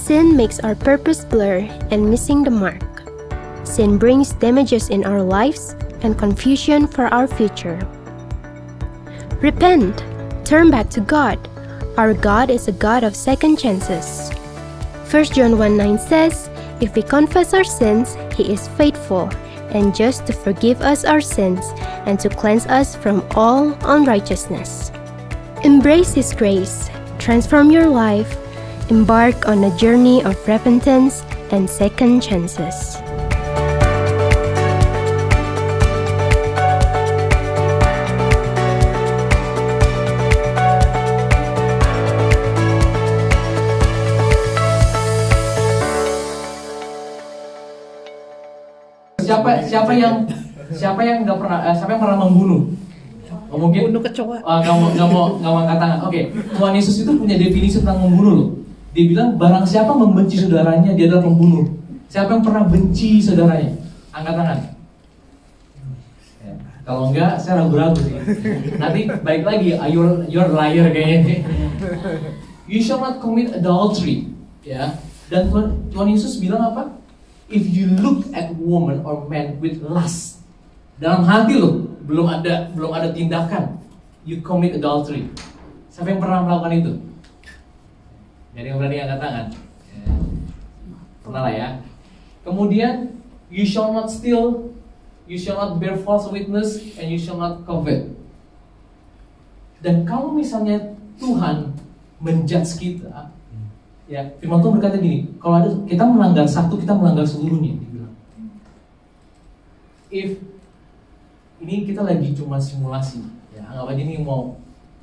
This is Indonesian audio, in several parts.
Sin makes our purpose blur and missing the mark. Sin brings damages in our lives and confusion for our future. Repent. Turn back to God. Our God is a God of second chances. 1 John 1:9 says, "If we confess our sins, He is faithful and just to forgive us our sins and to cleanse us from all unrighteousness." Embrace His grace. Transform your life. Embark on a journey of repentance and second chances. Siapa yang pernah membunuh? Mungkin bunuh kecoa. Nggak mau angkat tangan. Oke. Tuhan Yesus itu punya definisi tentang membunuh loh. Dia bilang barang siapa membenci saudaranya dia adalah pembunuh. Siapa yang pernah benci saudaranya? Angkat tangan. Ya. Kalau enggak, saya ragu-ragu sih. Nanti baik lagi, you're liar kayaknya. You shall not commit adultery. Ya. Dan Tuhan Yesus bilang apa? If you look at woman or man with lust, dalam hati lo belum ada tindakan, you commit adultery. Siapa yang pernah melakukan itu? Jadi yang berani angkat tangan. Ya. Pernah lah ya. Kemudian you shall not steal, you shall not bear false witness, and you shall not covet. Dan kalau misalnya Tuhan menjudge kita, ya firman Tuhan berkata gini, kalau ada kita melanggar satu, kita melanggar seluruhnya. Dibilang. If ini kita lagi cuma simulasi, ya anggap aja ini mau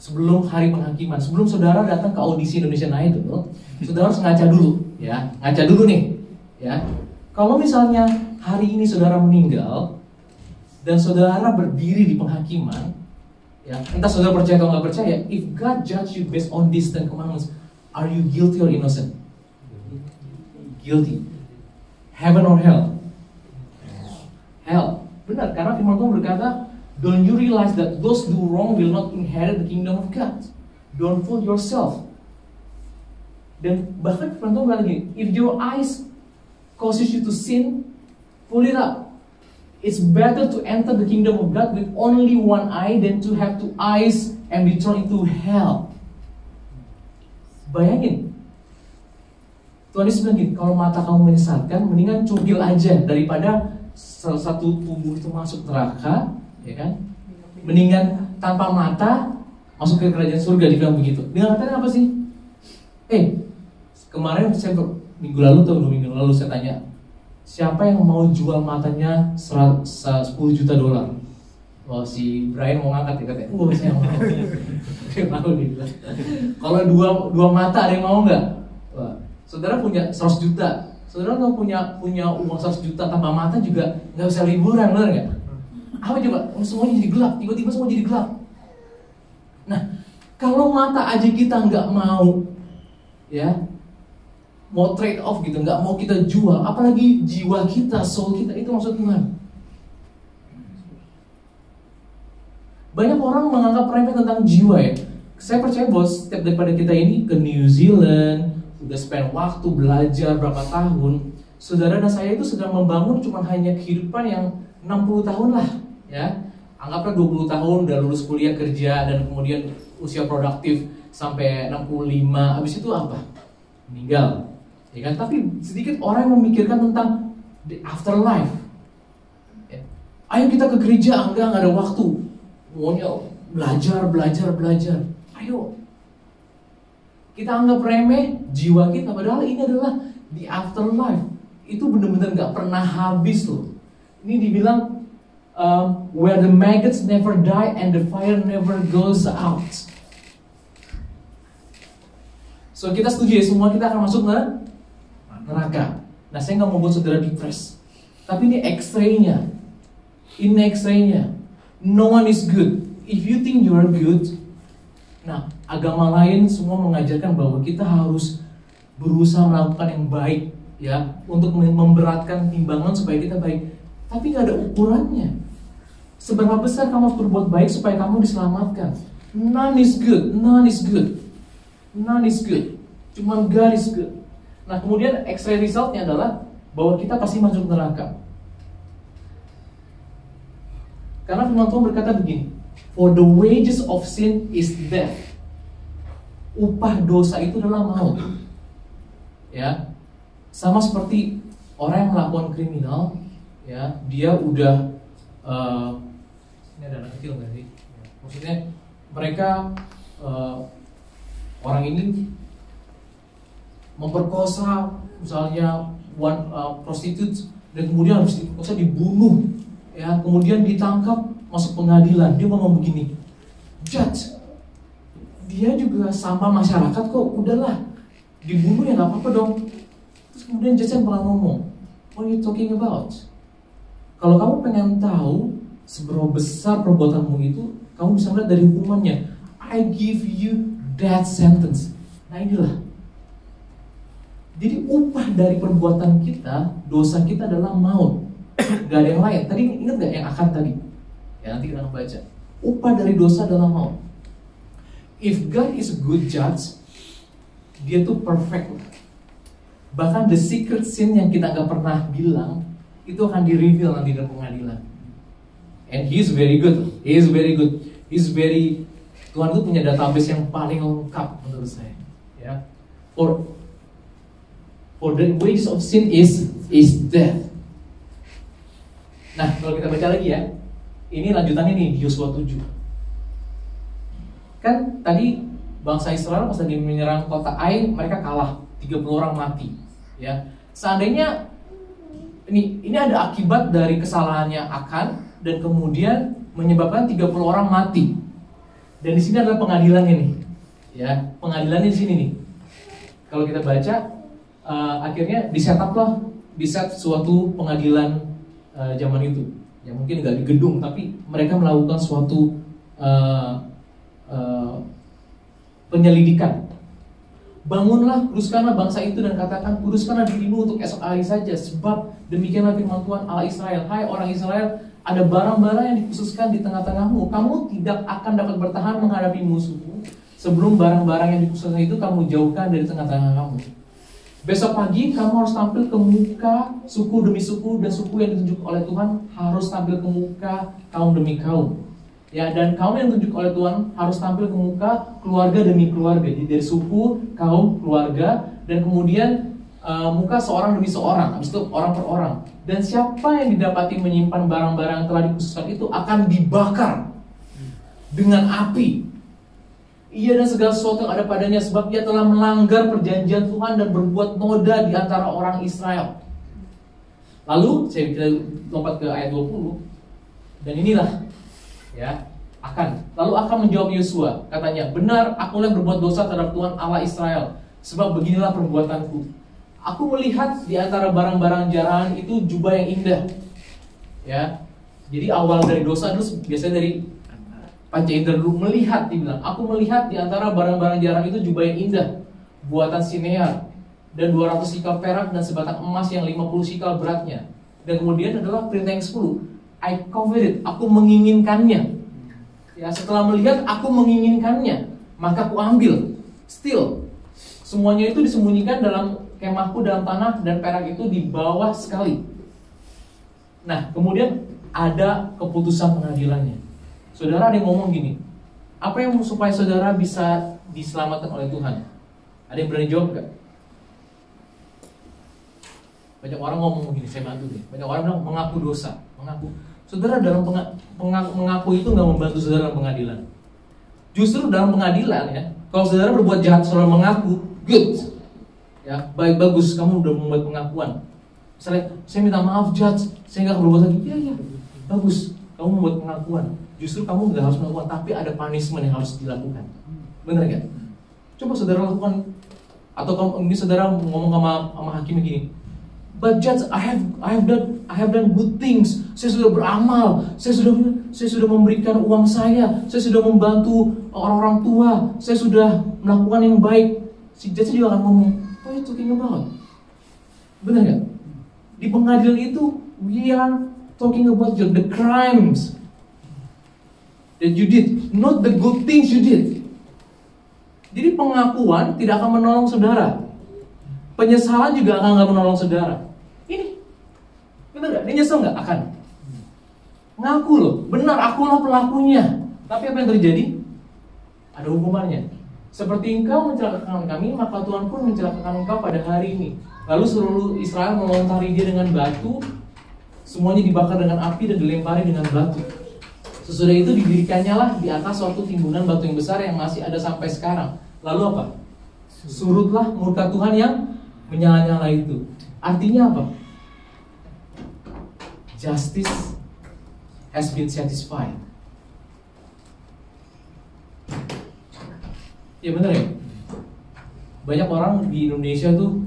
sebelum hari penghakiman, sebelum saudara datang ke audisi Indonesian Idol, saudara harus ngaca dulu, ya ngaca dulu nih, ya. Kalau misalnya hari ini saudara meninggal dan saudara berdiri di penghakiman, ya entah saudara percaya atau nggak percaya, if God judge you based on these 10 commandments, are you guilty or innocent? Guilty. Heaven or hell? Hell. Benar, karena firman Tuhan berkata, don't you realize that those do wrong will not inherit the kingdom of God? Don't fool yourself. Dan bahkan firman Tuhan berkata gini, if your eyes causes you to sin, pull it up. It's better to enter the kingdom of God with only one eye than to have two eyes and be thrown into hell. Bayangin, Tuhan Yesus bilang gini, kalau mata kamu menyesatkan, mendingan cugil aja daripada salah satu tubuh itu masuk neraka, ya kan? Mendingan tanpa mata masuk ke kerajaan surga, dibilang begitu. Dengan katanya apa sih? Kemarin saya minggu lalu atau 2 minggu lalu saya tanya, siapa yang mau jual matanya 10 juta dolar? Oh, si Brian mau ngangkat ya katanya. Saya mau. Dia mau dibilang. Kalau dua mata ada yang mau nggak? Wah, saudara punya 100 juta. Saudara nggak punya uang 100 juta tanpa mata juga nggak bisa liburan, benar nggak? Apa coba? Semuanya jadi gelap. Tiba-tiba semua jadi gelap. Nah, kalau mata aja kita nggak mau, ya, mau trade off gitu, nggak mau kita jual, apalagi jiwa kita, soul kita, itu maksud Tuhan. Banyak orang menganggap remeh tentang jiwa ya. Saya percaya bahwa setiap daripada kita ini ke New Zealand, udah spend waktu belajar berapa tahun, saudara dan saya itu sedang membangun cuma hanya kehidupan yang 60 tahun lah, ya. Anggaplah 20 tahun udah lulus kuliah kerja dan kemudian usia produktif sampai 65, habis itu apa? Meninggal. Ya kan? Tapi sedikit orang yang memikirkan tentang the afterlife. Ya. Ayo kita ke gereja, enggak ada waktu. Maunya belajar. Ayo. Kita anggap remeh jiwa kita, padahal ini adalah the afterlife. Itu benar-benar gak pernah habis loh. Ini dibilang where the maggots never die and the fire never goes out. So kita setuju ya, semua kita akan masuk neraka. Nah, saya gak mau buat saudara depres, tapi ini X-ray-nya. Ini X-ray-nya. No one is good. If you think you are good, nah, agama lain semua mengajarkan bahwa kita harus berusaha melakukan yang baik, ya, untuk memberatkan timbangan supaya kita baik. Tapi nggak ada ukurannya. Seberapa besar kamu harus berbuat baik supaya kamu diselamatkan? None is good. Cuman God is good. Nah kemudian X-ray resultnya adalah bahwa kita pasti masuk neraka. Karena firman Tuhan berkata begini, for the wages of sin is death. Upah dosa itu adalah maut. Ya, sama seperti orang yang melakukan kriminal, ya, dia udah ini ada anak kecil nggak sih? Maksudnya mereka orang ini memperkosa misalnya prostitut dan kemudian habis diperkosa dibunuh, ya, kemudian ditangkap masuk pengadilan. Dia ngomong begini, judge, dia juga sampah masyarakat kok, udahlah dibunuh ya nggak apa-apa dong. Terus kemudian judge yang pernah ngomong, what are you talking about? Kalau kamu pengen tahu seberapa besar perbuatanmu itu, kamu bisa melihat dari hukumannya. I give you death sentence. Nah inilah. Jadi upah dari perbuatan kita, dosa kita adalah maut. Gak ada yang lain. Tadi ingat gak yang akan tadi? Ya nanti kita akan baca. Upah dari dosa adalah maut. If God is a good judge, dia tuh perfect. Bahkan the secret sin yang kita gak pernah bilang, itu akan di-reveal nanti dalam pengadilan. And he is very good. He is very good. Tuhan itu punya database yang paling lengkap menurut saya. Ya. For the wages of sin is death. Nah, kalau kita baca lagi ya, ini lanjutannya nih di Yosua 7. Kan tadi bangsa Israel pas lagi menyerang kota Ai, mereka kalah, 30 orang mati. Ya, seandainya ini ada akibat dari kesalahannya Akan dan kemudian menyebabkan 30 orang mati. Dan di sini adalah pengadilannya nih. Ya, pengadilannya di sini nih. Kalau kita baca akhirnya diset suatu pengadilan zaman itu. Ya mungkin nggak di gedung, tapi mereka melakukan suatu penyelidikan. Bangunlah, kuduskanlah bangsa itu dan katakan, kuduskanlah dirimu untuk esok hari saja, sebab demikianlah firman Tuhan Allah Israel. Hai orang Israel, ada barang-barang yang dikhususkan di tengah-tengahmu. Kamu tidak akan dapat bertahan menghadapi musuhmu sebelum barang-barang yang dikhususkan itu kamu jauhkan dari tengah-tengah kamu. Besok pagi kamu harus tampil ke muka suku demi suku, dan suku yang ditunjuk oleh Tuhan harus tampil ke muka kaum demi kaum. Ya, dan kaum yang ditunjuk oleh Tuhan harus tampil ke muka keluarga demi keluarga. Jadi dari suku, kaum, keluarga, dan kemudian muka seorang demi seorang. Habis itu orang per orang. Dan siapa yang didapati menyimpan barang-barang yang telah dikhususkan itu akan dibakar dengan api. Ia dan segala sesuatu yang ada padanya, sebab ia telah melanggar perjanjian Tuhan dan berbuat noda di antara orang Israel. Lalu kita lompat ke ayat 20. Dan inilah, ya, Lalu Akan menjawab Yosua, katanya, benar, akulah yang berbuat dosa terhadap Tuhan Allah Israel, sebab beginilah perbuatanku. Aku melihat di antara barang-barang jarahan itu jubah yang indah. Ya, jadi awal dari dosa itu biasanya dari panca indera dulu. Melihat, dibilang, aku melihat di antara barang-barang jarahan itu jubah yang indah, buatan Sinear, dan 200 sikal perak dan sebatang emas yang 50 sikal beratnya. Dan kemudian adalah perintah yang 10, I coveted, aku menginginkannya. Ya, setelah melihat aku menginginkannya, maka aku ambil. Still, semuanya itu disembunyikan dalam kemahku dalam tanah, dan perak itu di bawah sekali. Nah, kemudian ada keputusan pengadilannya. Saudara ada yang ngomong gini, apa yang supaya saudara bisa diselamatkan oleh Tuhan? Ada yang berani jawab gak? Banyak orang ngomong gini, saya bantu deh. Banyak orang bilang mengaku dosa, mengaku. Saudara dalam mengaku itu gak membantu saudara dalam pengadilan. Justru dalam pengadilan ya, kalau saudara berbuat jahat saudara mengaku, good. Ya, baik, bagus, kamu udah membuat pengakuan. Misalnya, saya minta maaf judge, saya gak berbuat lagi. Iya, bagus, kamu membuat pengakuan. Justru kamu gak harus melakukan, tapi ada punishment yang harus dilakukan. Bener gak? Coba saudara lakukan. Atau kamu ini saudara ngomong sama hakim begini, but judge, I have done good things. Saya sudah beramal, saya sudah memberikan uang saya sudah membantu orang-orang tua, saya sudah melakukan yang baik. Si judge juga akan ngomong, what are you talking about? Benar gak? Di pengadilan itu, we are talking about the crimes that you did, not the good things you did. Jadi pengakuan tidak akan menolong saudara. Penyesalan juga akan nggak menolong saudara. Ini, bener nggak? Dia nyesel nggak? Akan. Ngaku loh, benar akulah pelakunya. Tapi apa yang terjadi? Ada hukumannya. Seperti engkau mencelakakan kami, maka Tuhan pun mencelakakan engkau pada hari ini. Lalu seluruh Israel melontari dia dengan batu, semuanya dibakar dengan api dan dilempari dengan batu. Sesudah itu didirikannya lah di atas suatu timbunan batu yang besar yang masih ada sampai sekarang. Lalu apa? Surutlah murka Tuhan yang menyala-nyala itu. Artinya apa? Justice has been satisfied. Ya benar ya. Banyak orang di Indonesia tuh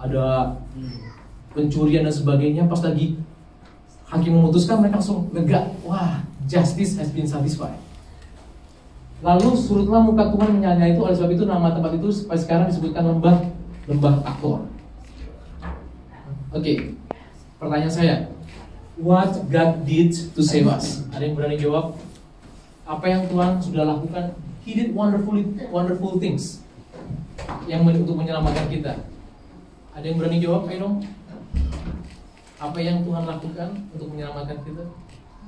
ada pencurian dan sebagainya, pas lagi hakim memutuskan mereka langsung lega, wah, justice has been satisfied. Lalu surutlah muka Tuhan menyala itu, oleh sebab itu nama tempat itu sampai sekarang disebutkan lembah Akor. Oke, pertanyaan saya, what God did to save us? Ada yang berani jawab? Apa yang Tuhan sudah lakukan? He did wonderful things yang untuk menyelamatkan kita. Ada yang berani jawab? Ayo dong. Apa yang Tuhan lakukan untuk menyelamatkan kita?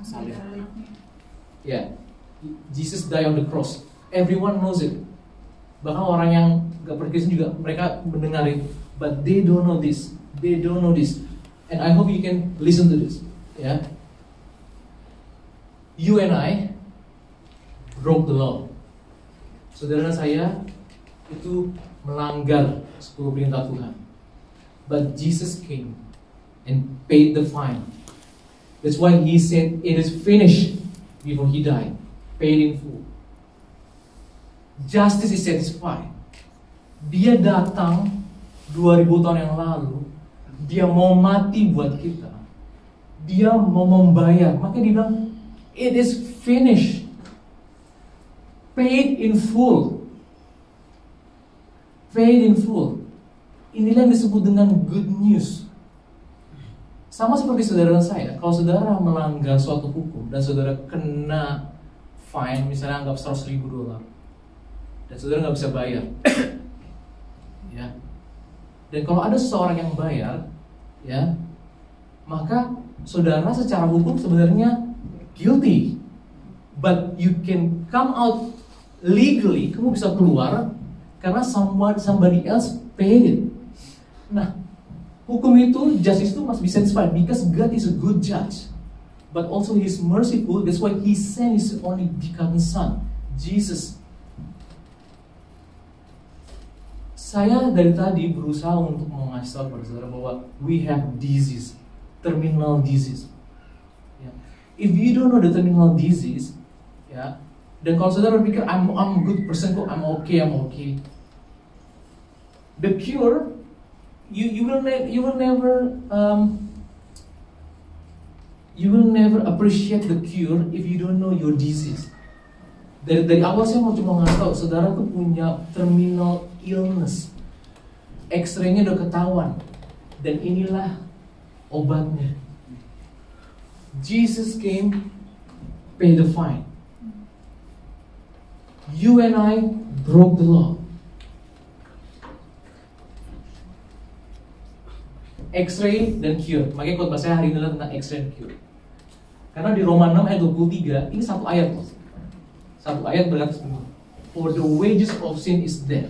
Salib. Ya, Jesus died on the cross. Everyone knows it. Bahkan orang yang gak berkristen juga mereka mendengar itu. But they don't know this. They don't know this. And I hope you can listen to this. Ya. You and I broke the law. Saudara saya itu melanggar 10 perintah Tuhan. But Jesus came and paid the fine. That's why he said it is finished before he died. Paid in full. Justice is satisfied. Dia datang 2000 tahun yang lalu. Dia mau mati buat kita. Dia mau membayar. Makanya dia bilang it is finished. Paid in full. Paid in full. Inilah yang disebut dengan good news. Sama seperti saudara saya, kalau saudara melanggar suatu hukum dan saudara kena fine, misalnya anggap $100,000, dan saudara nggak bisa bayar, ya. Dan kalau ada seseorang yang bayar, ya, maka saudara secara hukum sebenarnya guilty, but you can come out legally, kamu bisa keluar karena somebody else paid it. Nah, hukum itu, justice itu must be satisfied because God is a good judge, but also He is merciful. That's why He sent His only begotten Son, Jesus. Saya dari tadi berusaha untuk mengasih tahu kepada saudara bahwa we have disease, terminal disease. Ya. If you don't know the terminal disease, ya, dan kalau saudara berpikir I'm a good person kok, I'm okay. The cure, you will never appreciate the cure if you don't know your disease. Dari awal saya mau cuma ngasih tahu saudara tuh punya terminal illness. X-ray-nya udah ketahuan dan inilah obatnya. Jesus came, pay the fine. You and I broke the law. X-ray dan cure. Makanya khotbah saya hari ini adalah tentang X-ray dan cure. Karena di Roma 6 ayat 23, ini satu ayat. Satu ayat berkata seperti ini. For the wages of sin is death.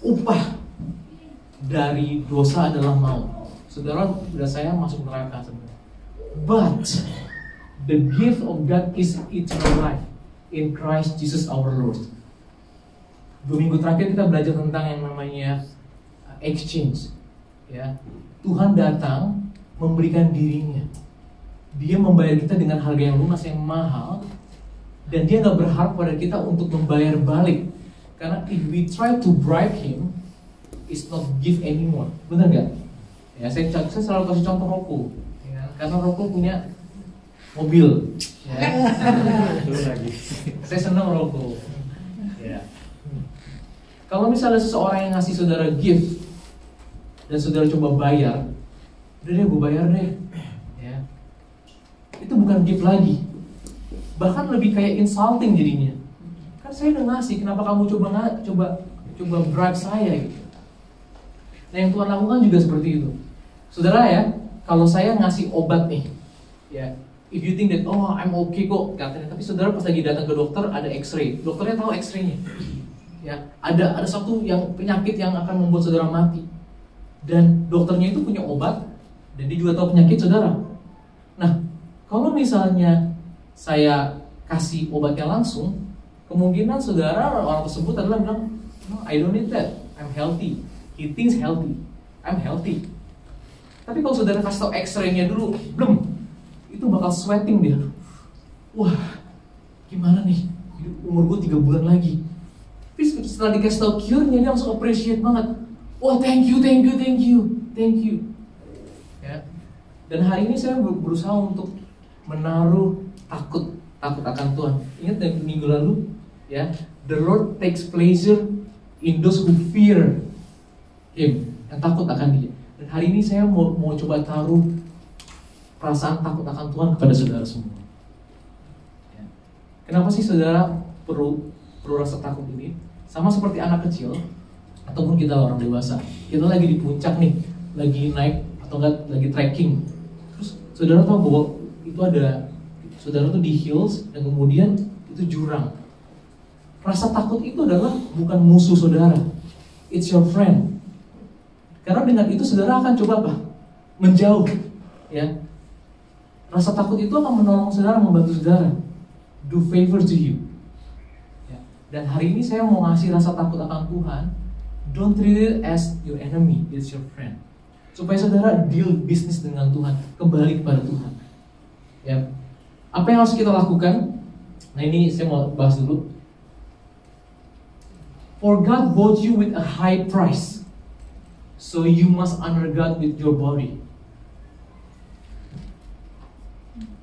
Upah dari dosa adalah maut. Saudara dan saya masuk neraka sebenarnya. But the gift of God is eternal life in Christ Jesus our Lord. 2 minggu terakhir kita belajar tentang yang namanya exchange. Ya, Tuhan datang memberikan dirinya. Dia membayar kita dengan harga yang lunas, yang mahal, dan dia nggak berharap pada kita untuk membayar balik. Karena if we try to bribe him, it's not give anymore. Benar nggak? Ya, saya selalu kasih contoh Roko. Ya, karena Roko punya mobil. Ya. Saya senang Roko. Ya. Kalau misalnya seseorang yang ngasih saudara gift dan saudara coba bayar, udah deh gue bayar deh, ya. Itu bukan gift lagi, bahkan lebih kayak insulting jadinya. Kan saya udah ngasih, kenapa kamu coba bribe saya gitu? Nah yang Tuhan lakukan juga seperti itu. Saudara ya, kalau saya ngasih obat nih, ya, if you think that oh I'm okay kok katanya, tapi saudara pas lagi datang ke dokter ada X-ray, dokternya tahu X-ray-nya, ya, ada satu yang penyakit yang akan membuat saudara mati, dan dokternya itu punya obat, dan dia juga tahu penyakit saudara. Nah, kalau misalnya saya kasih obatnya langsung, kemungkinan saudara orang tersebut adalah bilang, no, I don't need that, I'm healthy. He thinks healthy, I'm healthy. Tapi kalau saudara kasih tau X-ray-nya dulu, belum, itu bakal sweating dia. Wah, gimana nih? Umur gue 3 bulan lagi. Tapi setelah dikasih tau cure-nya, dia langsung appreciate banget. Wah, thank you. Ya. Dan hari ini saya berusaha untuk menaruh takut akan Tuhan. Ingat dari minggu lalu, ya, the Lord takes pleasure in those who fear Him, yang takut akan Dia. Dan hari ini saya mau coba taruh perasaan takut akan Tuhan kepada saudara semua. Ya. Kenapa sih saudara perlu rasa takut ini? Sama seperti anak kecil ataupun kita orang dewasa. Kita lagi di puncak nih, lagi naik atau enggak lagi trekking. Terus saudara tahu bahwa itu ada, saudara tuh di hills dan kemudian itu jurang. Rasa takut itu adalah bukan musuh saudara, it's your friend. Karena dengan itu saudara akan coba apa? Menjauh, ya. Rasa takut itu akan menolong saudara, membantu saudara, do favor to you. Ya. Dan hari ini saya mau ngasih rasa takut akan Tuhan. Don't treat it as your enemy, it's your friend. Supaya saudara deal bisnis dengan Tuhan, kembali kepada Tuhan. Ya. Apa yang harus kita lakukan? Nah ini saya mau bahas dulu. For God bought you with a high price, so you must honor God with your body.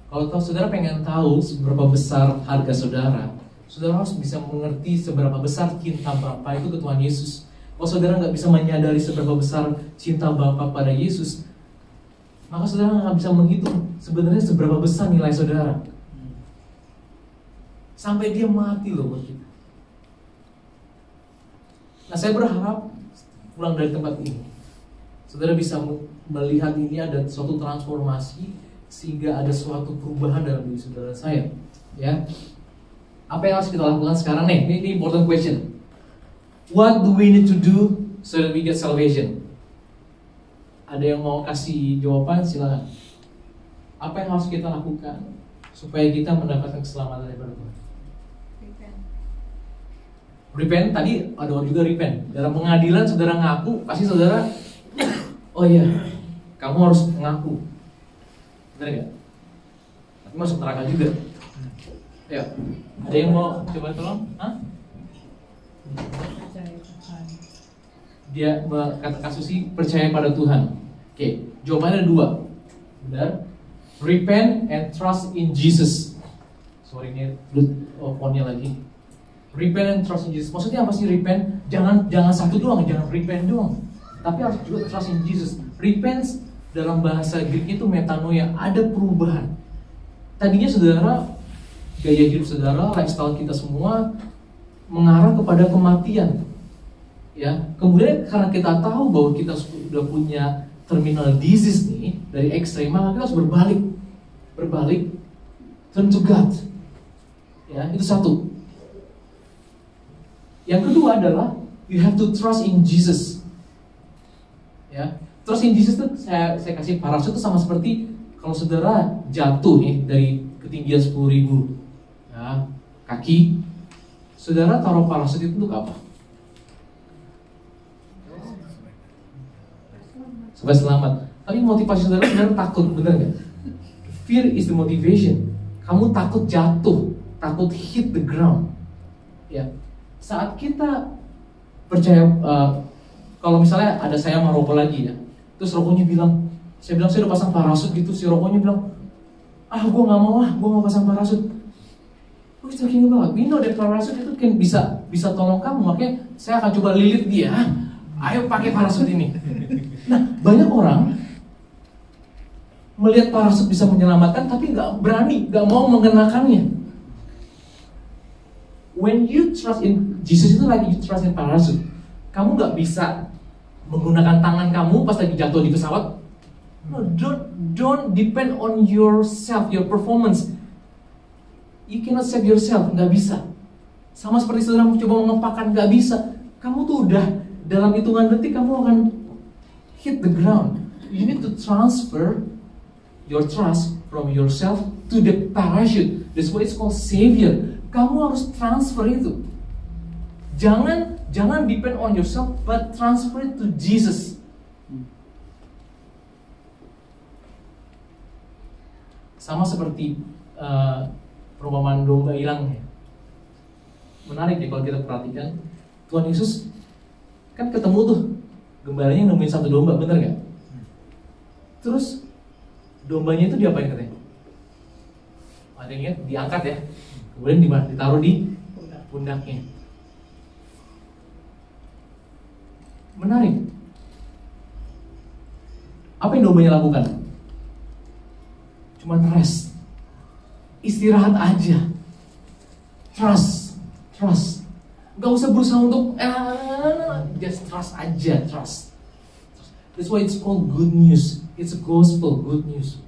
Kalau saudara pengen tahu seberapa besar harga saudara, saudara harus bisa mengerti seberapa besar cinta Bapa itu ke Tuhan Yesus. Kalau saudara nggak bisa menyadari seberapa besar cinta Bapa pada Yesus, maka saudara nggak bisa menghitung sebenarnya seberapa besar nilai saudara. Sampai dia mati loh buat kita. Nah saya berharap pulang dari tempat ini, saudara bisa melihat ini ada suatu transformasi, sehingga ada suatu perubahan dalam diri saudara saya. Ya, apa yang harus kita lakukan sekarang nih? Ini important question. What do we need to do so that we get salvation? Ada yang mau kasih jawaban? Silakan. Apa yang harus kita lakukan supaya kita mendapatkan keselamatan daripada Tuhan? Repent, tadi ada orang juga repent. Dalam pengadilan saudara ngaku, pasti saudara, oh iya, kamu harus mengaku. Benar gak? Tapi masuk neraka juga. Ya, ada yang mau coba tolong? Hah? Dia kata kasusnya percaya pada Tuhan. Oke, jawabannya ada 2. Benar? Repent and trust in Jesus. Sorry ini phone-nya lagi. Repent and trust in Jesus. Maksudnya apa sih repent? Jangan satu doang, jangan repent doang. Tapi harus juga trust in Jesus. Repent dalam bahasa Greek itu metanoia, ada perubahan. Tadinya saudara, gaya hidup saudara, lifestyle kita semua mengarah kepada kematian. Ya, kemudian karena kita tahu bahwa kita sudah punya terminal disease nih dari X-ray, maka kita harus berbalik, turn to God. Ya, itu satu. Yang kedua adalah you have to trust in Jesus. Ya, trust in Jesus itu saya kasih parasut itu sama seperti kalau saudara jatuh nih dari ketinggian 10.000 ya, kaki, saudara taruh parasut itu untuk apa? Supaya selamat. Tapi motivasi saudara takut, benar nggak? Fear is the motivation. Kamu takut jatuh, takut hit the ground. Ya. Saat kita percaya, kalau misalnya ada saya sama rokok lagi ya, terus rokoknya bilang, saya udah pasang parasut gitu, si rokoknya bilang, gue nggak mau pasang parasut. What are you talking about? We know that parasut itu kan bisa tolong kamu, makanya saya akan coba lilit dia. Ayo pakai parasut ini. Nah, banyak orang melihat parasut bisa menyelamatkan, tapi nggak berani, nggak mau mengenakannya. When you trust in Jesus itu like you trust in parachute. Kamu nggak bisa menggunakan tangan kamu pas lagi jatuh di pesawat. No, don't depend on yourself, your performance. You cannot save yourself, nggak bisa. Sama seperti saudara coba mengepakkan, nggak bisa. Kamu tuh udah dalam hitungan detik kamu akan hit the ground. You need to transfer your trust from yourself to the parachute. That's why it's called Savior. Kamu harus transfer itu. Jangan depend on yourself, but transfer it to Jesus. Sama seperti perumpamaan domba hilang ya. Menarik deh kalau kita perhatikan, Tuhan Yesus kan ketemu tuh gembalanya nemuin satu domba, bener gak? Terus dombanya itu diapain katanya? Ada yang ingat? Diangkat ya, kemudian ditaruh di pundaknya. Menarik. Apa yang dombanya lakukan? Cuman rest, istirahat aja, trust. Gak usah berusaha untuk just trust aja, trust. That's why it's called good news. It's a gospel, good news.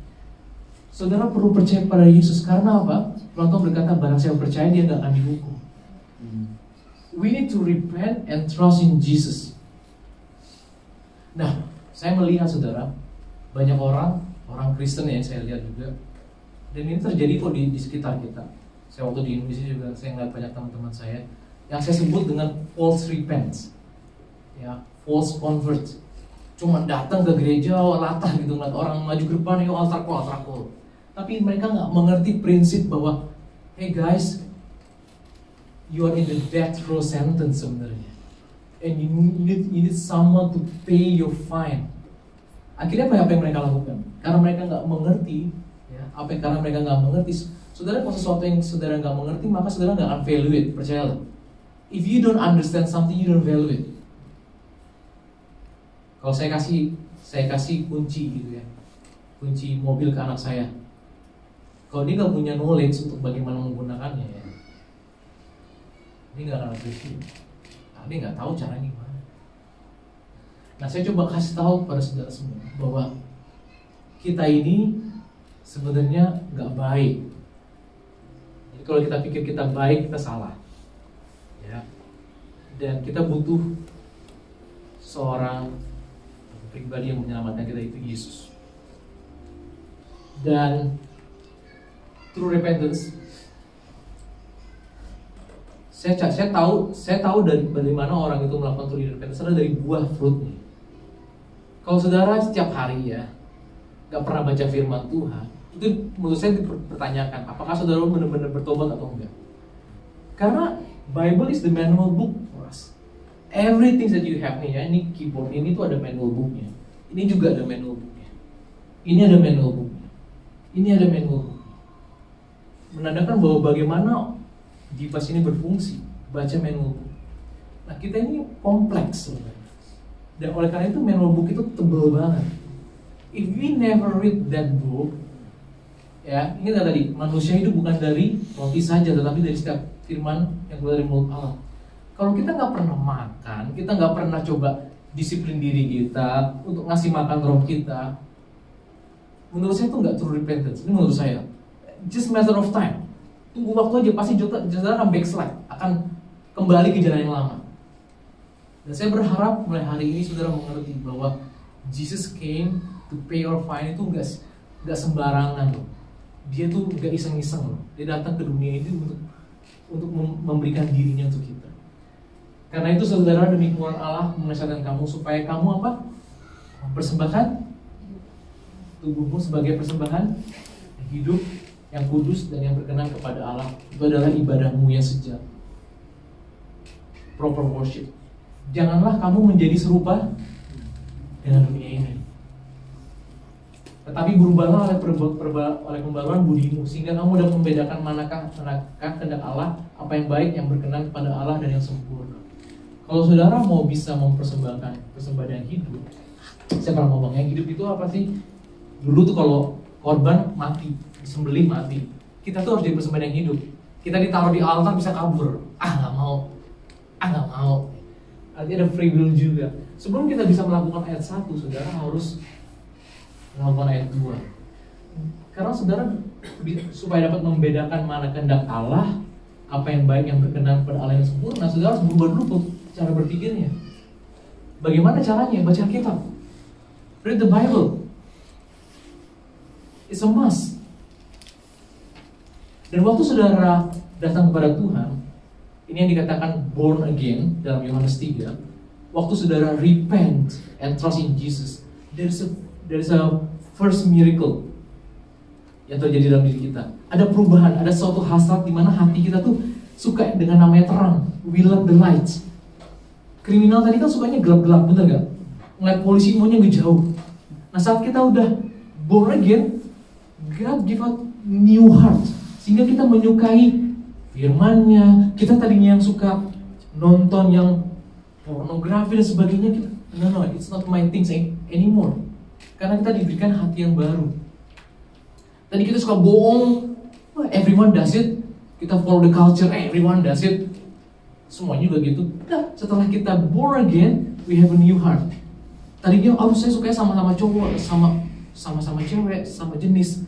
Saudara perlu percaya pada Yesus karena apa? Tuhan berkata, barang siapa percaya dia gak akan dihukum. We need to repent and trust in Jesus. Nah, saya melihat saudara, banyak orang Kristen yang saya lihat juga, dan ini terjadi kok di sekitar kita. Saya waktu di Indonesia juga, saya ngeliat banyak teman-teman saya yang saya sebut dengan false repent, ya, false convert. Cuma datang ke gereja, latah gitu, ngeliat orang maju ke depan, yo altar call. Tapi mereka nggak mengerti prinsip bahwa, hey guys, you are in the death row sentence sebenarnya, and you need someone to pay your fine. Akhirnya apa yang mereka lakukan? Karena mereka nggak mengerti, ya, karena mereka nggak mengerti. Saudara, kalau sesuatu yang saudara nggak mengerti, maka saudara nggak akan value it. Percayalah. If you don't understand something, you don't value it. Kalau saya kasih kunci gitu ya, kunci mobil ke anak saya. Kalau dia nggak punya knowledge untuk bagaimana menggunakannya, ya, dia nggak akan appreciate. Dia nggak tahu caranya gimana. Nah, saya coba kasih tahu pada saudara semua bahwa kita ini sebenarnya nggak baik. Jadi kalau kita pikir kita baik, kita salah. Ya. Dan kita butuh seorang pribadi yang menyelamatkan kita, itu Yesus. Dan true repentance, saya tahu dari mana orang itu melakukan true repentance, adalah dari buah fruitnya. Kalau saudara setiap hari ya gak pernah baca firman Tuhan, itu menurut saya dipertanyakan apakah saudara benar-benar bertobat atau enggak. Karena Bible is the manual book for us. Everything that you have nih ya, ini keyboard ini tuh ada manual booknya. Ini juga ada manual booknya. Ini ada manual booknya. Ini ada manual book. Menandakan bahwa bagaimana device ini berfungsi. Baca manual book. Nah, kita ini kompleks sebenarnya. Dan oleh karena itu manual book itu tebal banget. If we never read that book, ya, ingat tadi, manusia hidup bukan dari roti saja, tetapi dari setiap firman yang keluar dari mulut Allah. Kalau kita nggak pernah makan, kita nggak pernah coba disiplin diri kita untuk ngasih makan roh kita, menurut saya itu nggak true repentance. Ini menurut saya, just matter of time. Tunggu waktu aja, pasti saudara akan backslide, akan kembali ke jalan yang lama. Dan saya berharap mulai hari ini saudara mengerti bahwa Jesus came to pay your fine itu nggak sembarangan loh. Dia tuh nggak iseng-iseng loh. Dia datang ke dunia ini untuk memberikan dirinya untuk kita. Karena itu saudara, demi kemuliaan Allah menasihatkan kamu supaya kamu apa? Mempersembahkan tubuhmu sebagai persembahan hidup yang kudus dan yang berkenan kepada Allah. Itu adalah ibadahmu yang sejati. Proper worship. Janganlah kamu menjadi serupa dengan dunia ini, tetapi berubahlah oleh pembaruan budimu, sehingga kamu dapat membedakan manakah kehendak Allah, apa yang baik, yang berkenan kepada Allah, dan yang sempurna. Kalau saudara mau bisa mempersembahkan persembahan hidup, saya pernah ngomong, yang hidup itu apa sih? Dulu tuh kalau korban mati, disembelih mati, kita tuh harus jadi persembahan yang hidup. Kita ditaruh di altar bisa kabur, nggak mau. Artinya ada free will juga. Sebelum kita bisa melakukan ayat 1, saudara harus melakukan ayat 2. Karena saudara supaya dapat membedakan mana kehendak Allah, apa yang baik yang berkenan pada Allah yang sempurna, saudara harus berubah dulu cara berpikirnya. Bagaimana caranya? Baca Alkitab. Read the Bible. It's a must. Dan waktu saudara datang kepada Tuhan, ini yang dikatakan born again dalam Yohanes 3. Waktu saudara repent and trust in Jesus, there is a first miracle yang terjadi dalam diri kita. Ada perubahan, ada suatu hasrat di mana hati kita tuh suka dengan namanya terang. We love the light. Kriminal tadi kan sukanya gelap-gelap, bener gak? Ngeliat polisi maunya ngejauh. Nah saat kita udah born again, God give us new heart, sehingga kita menyukai firman-Nya. Kita tadinya yang suka nonton yang pornografi dan sebagainya, kita no, it's not my things anymore. Karena kita diberikan hati yang baru. Tadi kita suka bohong, everyone does it. Kita follow the culture, everyone does it. Semuanya juga gitu. Nah, setelah kita born again, we have a new heart. Tadinya, saya suka sama-sama cowok, sama-sama cewek, sama jenis.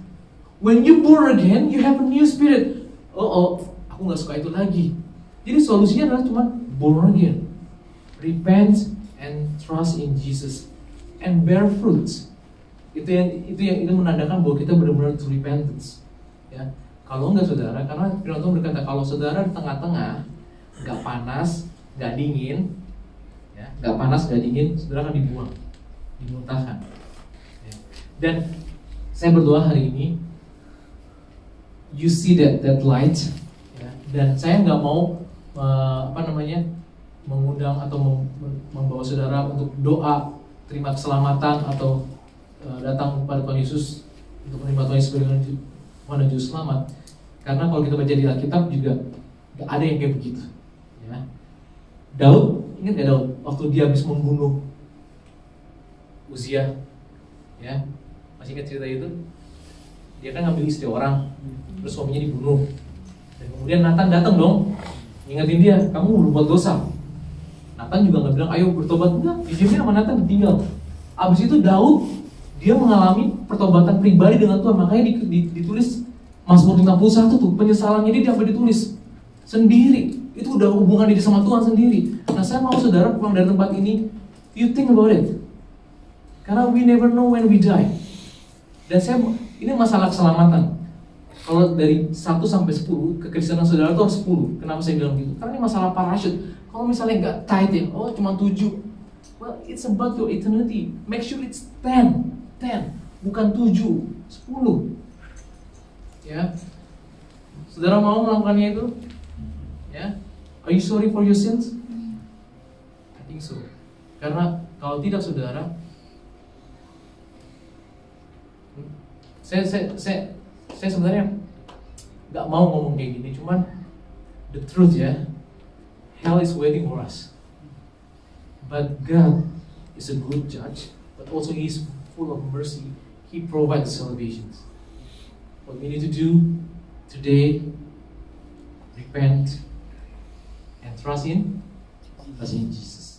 When you born again, you have a new spirit. Aku nggak suka itu lagi. Jadi solusinya adalah cuma born again, repent and trust in Jesus and bear fruits. Itu menandakan bahwa kita benar-benar true repentance. Ya, kalau enggak saudara, karena Firman Tuhan berkata kalau saudara di tengah-tengah, nggak panas, nggak dingin, ya, nggak panas, nggak dingin, saudara akan dibuang, dimuntahkan. Ya. Dan saya berdoa hari ini, you see that light, ya. Dan saya nggak mau mengundang atau membawa saudara untuk doa terima keselamatan atau datang kepada Tuhan Yesus untuk menerima Tuhan Yesus sebagai Tuhan dan Juru Selamat. Karena kalau kita baca di Alkitab juga nggak ada yang kayak begitu. Ya. Daud, ingat nggak Daud waktu dia habis membunuh Uzia, ya masih ingat cerita itu? Dia kan ngambil istri orang, terus suaminya dibunuh. Dan kemudian Nathan datang dong, ngingetin dia, kamu berbuat dosa. Nathan juga nggak bilang, ayo bertobat, enggak, izinnya sama Nathan ditinggal. Abis itu Daud, dia mengalami pertobatan pribadi dengan Tuhan, makanya ditulis Mazmur 51 tuh, penyesalannya dia sampai ditulis sendiri. Itu udah hubungan dia sama Tuhan sendiri. Nah saya mau saudara pulang dari tempat ini, you think about it. Karena we never know when we die. Dan ini masalah keselamatan. Kalau dari 1 sampai 10, kekristenan saudara itu harus 10. Kenapa saya bilang gitu? Karena ini masalah parachute. Kalau misalnya nggak tight ya, cuma 7. Well, it's about your eternity. Make sure it's 10, bukan 7, 10. Ya, saudara mau melakukannya itu? Ya, are you sorry for your sins? I think so. Karena kalau tidak saudara, saya sebenarnya nggak mau ngomong kayak gini, cuman the truth ya, hell is waiting for us. But God is a good judge, but also He is full of mercy. He provides salvations. What we need to do today, repent and trust in Jesus.